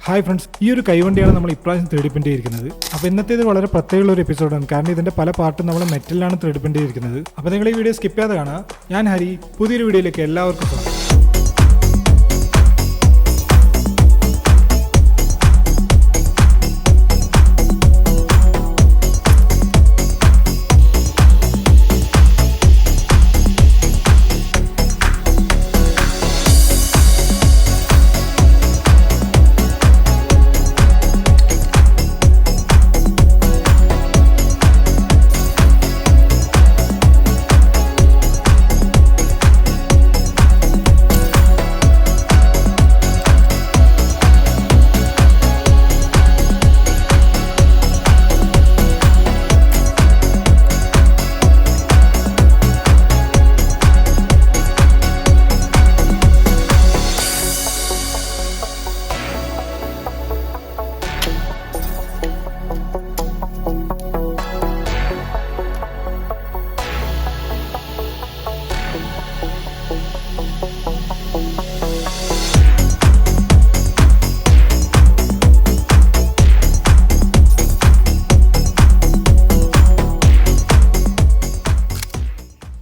Hi friends, ഈ ഒരു കൈവണ്ടിയാണ് നമ്മൾ ഇപ്രാവശ്യം 3D പ്രിന്റ് ചെയ്തിരിക്കുന്നത്. അപ്പോൾ ഇന്നത്തേത് വളരെ പ്രത്യേകമുള്ള ഒരു എപ്പിസോഡാണ്. കാരണം ഇതിന്റെ പല പാർട്ടും നമ്മൾ മെറ്റലിലാണ് 3D പ്രിന്റ് ചെയ്തിരിക്കുന്നത്. അപ്പോൾ നിങ്ങൾ ഈ വീഡിയോ സ്കിപ്പ് ചെയ്യാതെ കാണുക. ഞാൻ ഹരി, പുതിയൊരു വീഡിയോയിലേക്ക് എല്ലാവർക്കും സ്വാഗതം.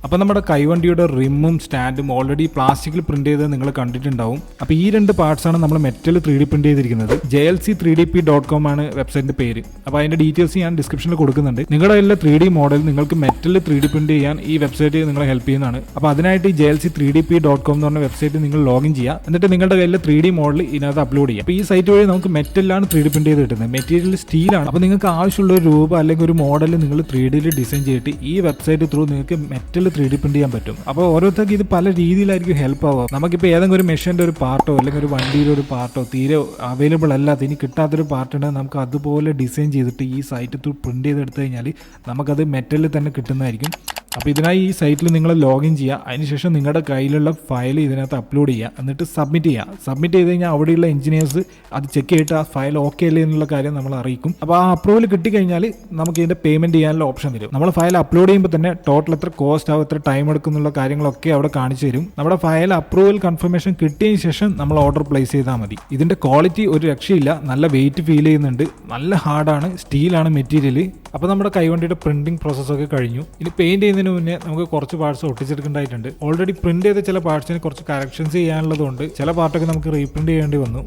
അപ്പോൾ നമ്മുടെ കൈവണ്ടിയുടെ റിമ്മും സ്റ്റാൻഡും ഓൾറെഡി പ്ലാസ്റ്റിക്കിൽ പ്രിന്റ് ചെയ്ത് നിങ്ങൾ കണ്ടിട്ടുണ്ടാവും. അപ്പോൾ ഈ രണ്ട് പാർട്സാണ് നമ്മൾ മെറ്റൽ 3D പ്രിന്റ് ചെയ്തിരിക്കുന്നത്. JLC3DP.com ആണ് വെബ്സൈറ്റിന്റെ പേര്. അപ്പോൾ അതിന്റെ ഡീറ്റെയിൽസ് ഞാൻ ഡിസ്ക്രിപ്ഷനിൽ കൊടുക്കുന്നുണ്ട്. നിങ്ങളുടെ എല്ലാ 3D മോഡൽ നിങ്ങൾക്ക് മെറ്റൽ 3D പ്രിന്റ് ചെയ്യാൻ ഈ വെബ്സൈറ്റ് നിങ്ങളെ ഹെൽപ്പ് ചെയ്യുന്നതാണ്. അപ്പോൾ അതിനായിട്ട് ഈ JLC3DP.com എന്ന് പറഞ്ഞ വെബ്സൈറ്റ് നിങ്ങൾ ലോഗിൻ ചെയ്യുക. എന്നിട്ട് നിങ്ങളുടെ കയ്യിലെ 3D മോഡൽ ഇതിനകത്ത് അപ്ലോഡ് ചെയ്യുക. അപ്പോൾ ഈ സൈറ്റ് വഴി നമുക്ക് മെറ്റലിലാണ് 3D പ്രിന്റ് ചെയ്ത് കിട്ടുന്നത്. മെറ്റീരിയൽ സ്റ്റീലാണ്. അപ്പോൾ നിങ്ങൾക്ക് ആവശ്യമുള്ള ഒരു രൂപ അല്ലെങ്കിൽ ഒരു മോഡൽ നിങ്ങൾ 3Dയിൽ ഡിസൈൻ ചെയ്തിട്ട് ഈ വെബ്സൈറ്റ് ത്രൂ നിങ്ങൾക്ക് മെറ്റൽ 3D പ്രിന്റ് ചെയ്യാൻ പറ്റും. അപ്പോൾ ഓരോരുത്തർക്ക് ഇത് പല രീതിയിലായിരിക്കും ഹെൽപ്പ് ആവുക. നമുക്കിപ്പോൾ ഏതെങ്കിലും ഒരു മെഷീൻ്റെ ഒരു പാർട്ടോ അല്ലെങ്കിൽ ഒരു വണ്ടിയുടെ ഒരു പാർട്ടോ തീരെ അവൈലബിൾ അല്ലാത്ത ഇനി കിട്ടാത്തൊരു പാർട്ടുണ്ടെങ്കിൽ നമുക്ക് അതുപോലെ ഡിസൈൻ ചെയ്തിട്ട് ഈ സൈറ്റ് ത്രൂ പ്രിന്റ് ചെയ്തെടുത്തു കഴിഞ്ഞാൽ നമുക്കത് മെറ്റലിൽ തന്നെ കിട്ടുന്നതായിരിക്കും. അപ്പോൾ ഇതിനായി ഈ സൈറ്റിൽ നിങ്ങൾ ലോഗിൻ ചെയ്യുക. അതിനുശേഷം നിങ്ങളുടെ കയ്യിലുള്ള ഫയൽ ഇതിനകത്ത് അപ്ലോഡ് ചെയ്യുക. എന്നിട്ട് സബ്മിറ്റ് ചെയ്യുക. സബ്മിറ്റ് ചെയ്ത് കഴിഞ്ഞാൽ അവിടെയുള്ള എഞ്ചിനീയേഴ്സ് അത് ചെക്ക് ചെയ്തിട്ട് ആ ഫയൽ ഓക്കെ അല്ലേ എന്നുള്ള കാര്യം നമ്മൾ അറിയിക്കും. അപ്പോൾ ആ അപ്രൂവൽ കിട്ടിക്കഴിഞ്ഞാൽ നമുക്ക് ഇതിൻ്റെ പേയ്മെൻറ്റ് ചെയ്യാനുള്ള ഓപ്ഷൻ തരും. നമ്മൾ ഫയൽ അപ്ലോഡ് ചെയ്യുമ്പോൾ തന്നെ ടോട്ടൽ എത്ര കോസ്റ്റ് ആവും, എത്ര ടൈം എടുക്കും എന്നുള്ള കാര്യങ്ങളൊക്കെ അവിടെ കാണിച്ചു തരും. നമ്മുടെ ഫയൽ അപ്രൂവൽ കൺഫർമേഷൻ കിട്ടിയതിന് ശേഷം നമ്മൾ ഓർഡർ പ്ലേസ് ചെയ്താൽ മതി. ഇതിൻ്റെ ക്വാളിറ്റി ഒരു രക്ഷയില്ല. നല്ല വെയിറ്റ് ഫീൽ ചെയ്യുന്നുണ്ട്. നല്ല ഹാർഡാണ്. സ്റ്റീലാണ് മെറ്റീരിയൽ. അപ്പോൾ നമ്മുടെ കൈവണ്ടിയുടെ പ്രിന്റിംഗ് പ്രോസസ്സൊക്കെ കഴിഞ്ഞു. ഇനി പെയിന്റ് ചെയ്യുന്നതിന് മുന്നേ നമുക്ക് കുറച്ച് പാർട്സ് ഒട്ടിച്ചെടുക്കേണ്ടതായിട്ടുണ്ട്. ഓൾറെഡി പ്രിന്റ് ചെയ്ത ചില പാർട്സിന് കുറച്ച് കറക്ഷൻസ് ചെയ്യാനുള്ളതുകൊണ്ട് ചില പാർട്ടൊക്കെ നമുക്ക് റീപ്രിന്റ് ചെയ്യേണ്ടി വന്നു.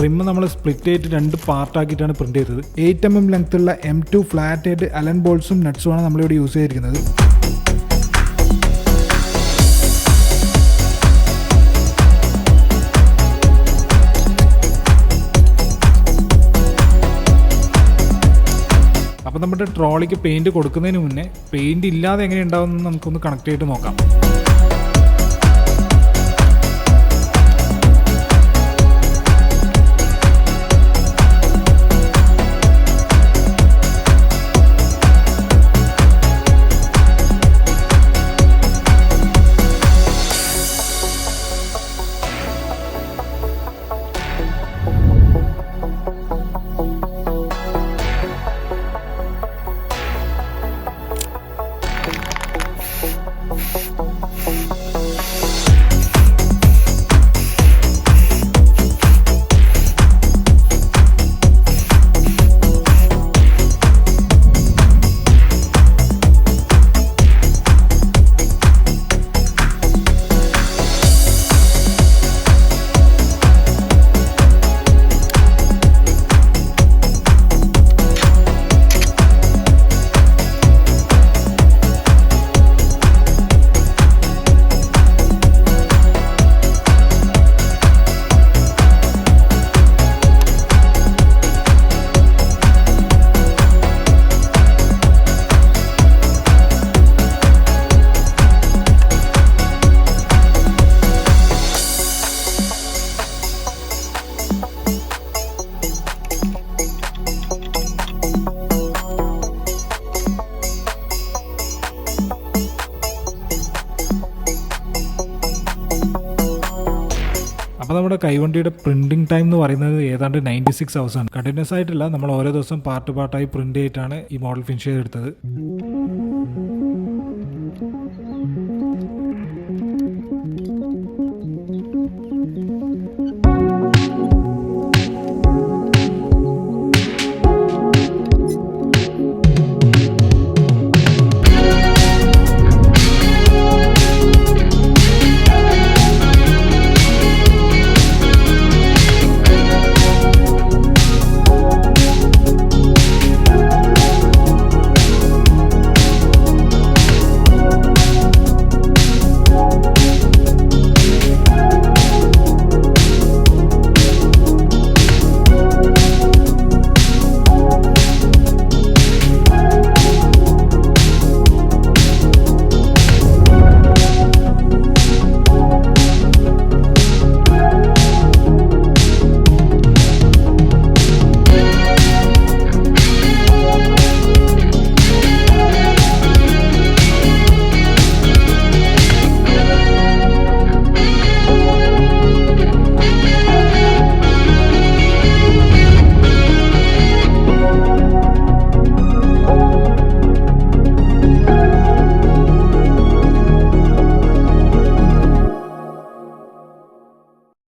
റിമ്മ് നമ്മൾ സ്പ്ലിറ്റ് ആയിട്ട് 2 പാർട്ടാക്കിയിട്ടാണ് പ്രിന്റ് ചെയ്തത്. 8 mm ലെങ്ത്തുള്ള M2 ഫ്ലാറ്റ് ആയിട്ട് അലൻ ബോൾസും നട്ട്സുമാണ് നമ്മളിവിടെ യൂസ് ചെയ്തിരിക്കുന്നത്. അപ്പോൾ നമ്മുടെ ട്രോളിക്ക് പെയിന്റ് കൊടുക്കുന്നതിന് മുന്നേ പെയിന്റ് ഇല്ലാതെ എങ്ങനെ ഉണ്ടാവുമെന്ന് നമുക്കൊന്ന് കണക്ട് ചെയ്തിട്ട് നോക്കാം. അപ്പോൾ നമ്മുടെ കൈവണ്ടിയുടെ പ്രിന്റിംഗ് ടൈം എന്ന് പറയുന്നത് ഏതാണ്ട് 96 hours ആണ്. കണ്ടിന്യൂസ് ആയിട്ടില്ല, നമ്മൾ ഓരോ ദിവസം പാർട്ടായി പ്രിന്റ് ചെയ്തിട്ടാണ് ഈ മോഡൽ ഫിനിഷ് ചെയ്തെടുത്തത്.